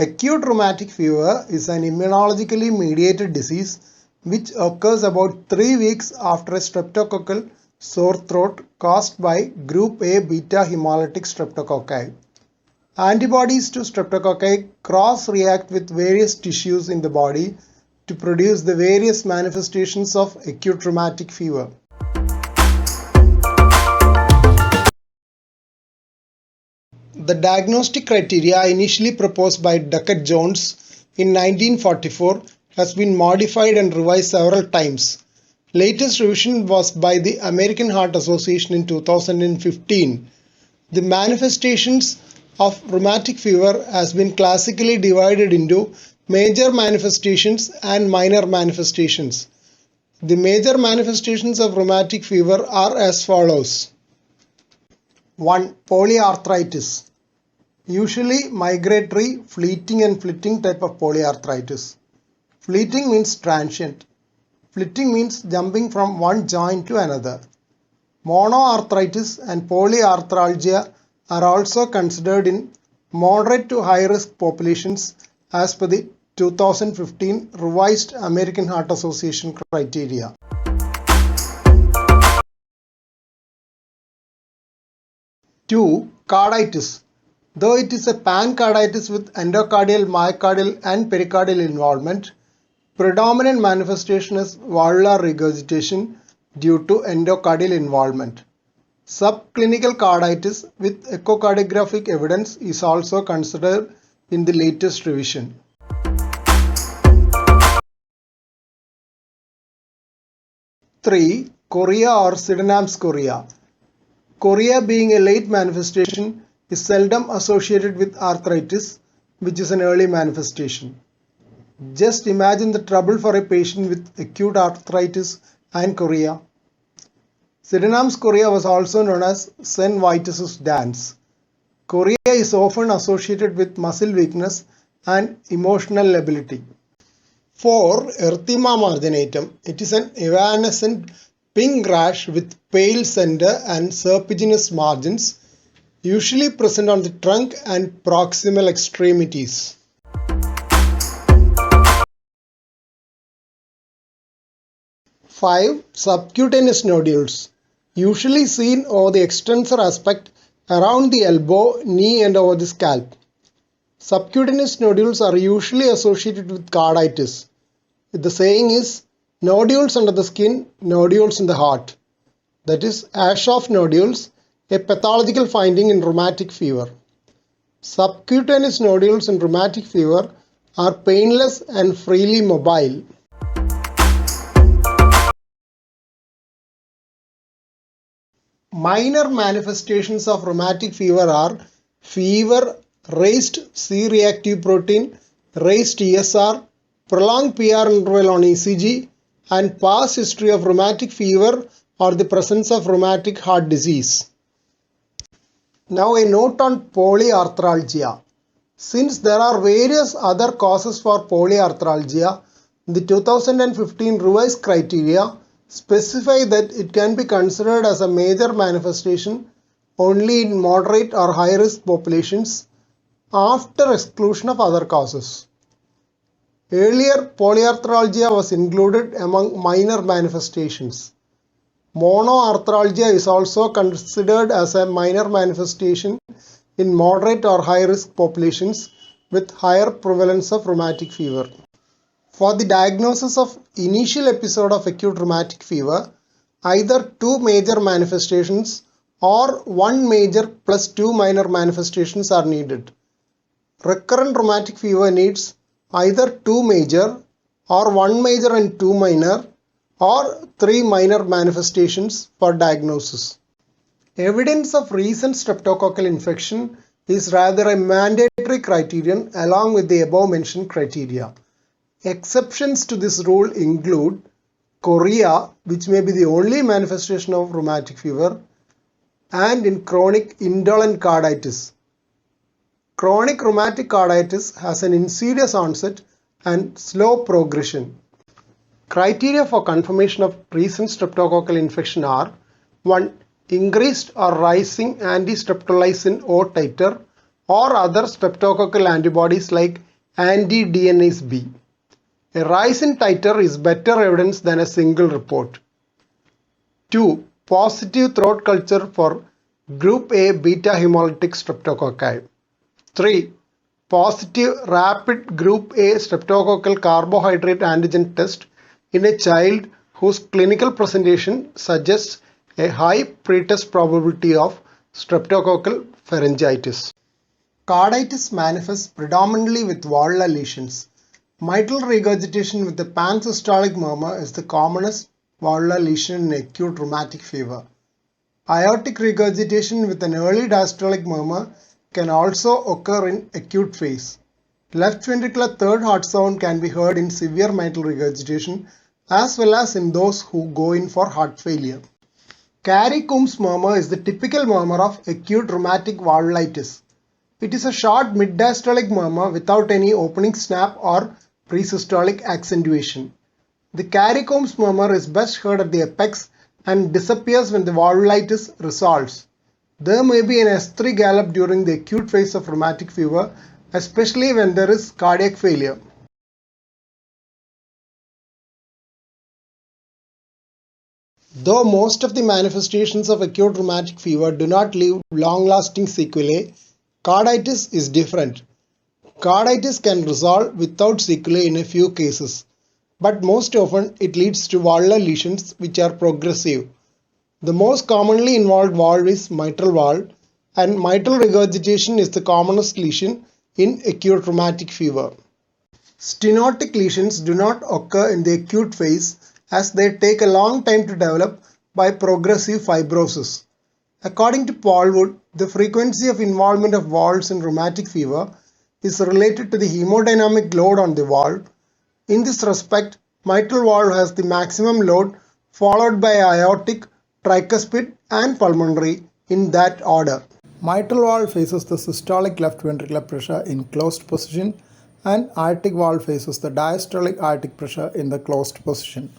Acute rheumatic fever is an immunologically mediated disease which occurs about 3 weeks after a streptococcal sore throat caused by group A beta hemolytic streptococci. Antibodies to streptococci cross-react with various tissues in the body to produce the various manifestations of acute rheumatic fever. The diagnostic criteria initially proposed by Duckett-Jones in 1944 has been modified and revised several times. Latest revision was by the American Heart Association in 2015. The manifestations of rheumatic fever has been classically divided into major manifestations and minor manifestations. The major manifestations of rheumatic fever are as follows. 1. Polyarthritis. Usually migratory, fleeting and flitting type of polyarthritis. Fleeting means transient. Flitting means jumping from one joint to another. Monoarthritis and polyarthralgia are also considered in moderate to high risk populations as per the 2015 revised American Heart Association criteria. Two, carditis. Though it is a pancarditis with endocardial, myocardial and pericardial involvement, predominant manifestation is valvular regurgitation due to endocardial involvement. Subclinical carditis with echocardiographic evidence is also considered in the latest revision. Three, chorea or Sydenham's chorea. Chorea being a late manifestation is seldom associated with arthritis, which is an early manifestation. Just imagine the trouble for a patient with acute arthritis and chorea. Sydenham's chorea was also known as St. Vitus's dance. Chorea is often associated with muscle weakness and emotional lability. 4. Erythema marginatum. It is an evanescent pink rash with pale center and serpiginous margins, usually present on the trunk and proximal extremities. Five, subcutaneous nodules, usually seen over the extensor aspect around the elbow, knee and over the scalp. Subcutaneous nodules are usually associated with carditis. The saying is, nodules under the skin, nodules in the heart. That is, Aschoff nodules, a pathological finding in rheumatic fever. Subcutaneous nodules in rheumatic fever are painless and freely mobile. Minor manifestations of rheumatic fever are fever, raised C-reactive protein, raised ESR, prolonged PR interval on ECG, and past history of rheumatic fever or the presence of rheumatic heart disease. Now a note on polyarthralgia. Since there are various other causes for polyarthralgia, the 2015 revised criteria specify that it can be considered as a major manifestation only in moderate or high risk populations after exclusion of other causes. Earlier, polyarthralgia was included among minor manifestations. Monoarthralgia is also considered as a minor manifestation in moderate or high risk populations with higher prevalence of rheumatic fever. For the diagnosis of initial episode of acute rheumatic fever, either two major manifestations or one major plus two minor manifestations are needed. Recurrent rheumatic fever needs either two major or one major and two minor or three minor manifestations for diagnosis. Evidence of recent streptococcal infection is rather a mandatory criterion along with the above mentioned criteria. Exceptions to this rule include chorea, which may be the only manifestation of rheumatic fever, and in chronic indolent carditis. Chronic rheumatic carditis has an insidious onset and slow progression. Criteria for confirmation of recent streptococcal infection are 1. Increased or rising anti-streptolysin O titer or other streptococcal antibodies like anti-DNase B. A rise in titer is better evidence than a single report. 2. Positive throat culture for group A beta hemolytic streptococci. 3. Positive rapid group A streptococcal carbohydrate antigen test in a child whose clinical presentation suggests a high pretest probability of streptococcal pharyngitis. Carditis manifests predominantly with valvular lesions. Mitral regurgitation with a pansystolic murmur is the commonest valvular lesion in acute rheumatic fever. Aortic regurgitation with an early diastolic murmur can also occur in acute phase. Left ventricular third heart sound can be heard in severe mitral regurgitation as well as in those who go in for heart failure. Carey-Coombs murmur is the typical murmur of acute rheumatic valvulitis. It is a short mid-diastolic murmur without any opening snap or presystolic accentuation. The Carey-Coombs murmur is best heard at the apex and disappears when the valvulitis resolves. There may be an S3 gallop during the acute phase of rheumatic fever, especially when there is cardiac failure. Though most of the manifestations of acute rheumatic fever do not leave long-lasting sequelae, carditis is different. Carditis can resolve without sequelae in a few cases, but most often it leads to valvular lesions which are progressive. The most commonly involved valve is mitral valve, and mitral regurgitation is the commonest lesion in acute rheumatic fever. Stenotic lesions do not occur in the acute phase as they take a long time to develop by progressive fibrosis. According to Paul Wood, the frequency of involvement of valves in rheumatic fever is related to the hemodynamic load on the valve. In this respect, mitral valve has the maximum load, followed by aortic, tricuspid and pulmonary in that order. Mitral valve faces the systolic left ventricular pressure in closed position and aortic valve faces the diastolic aortic pressure in the closed position.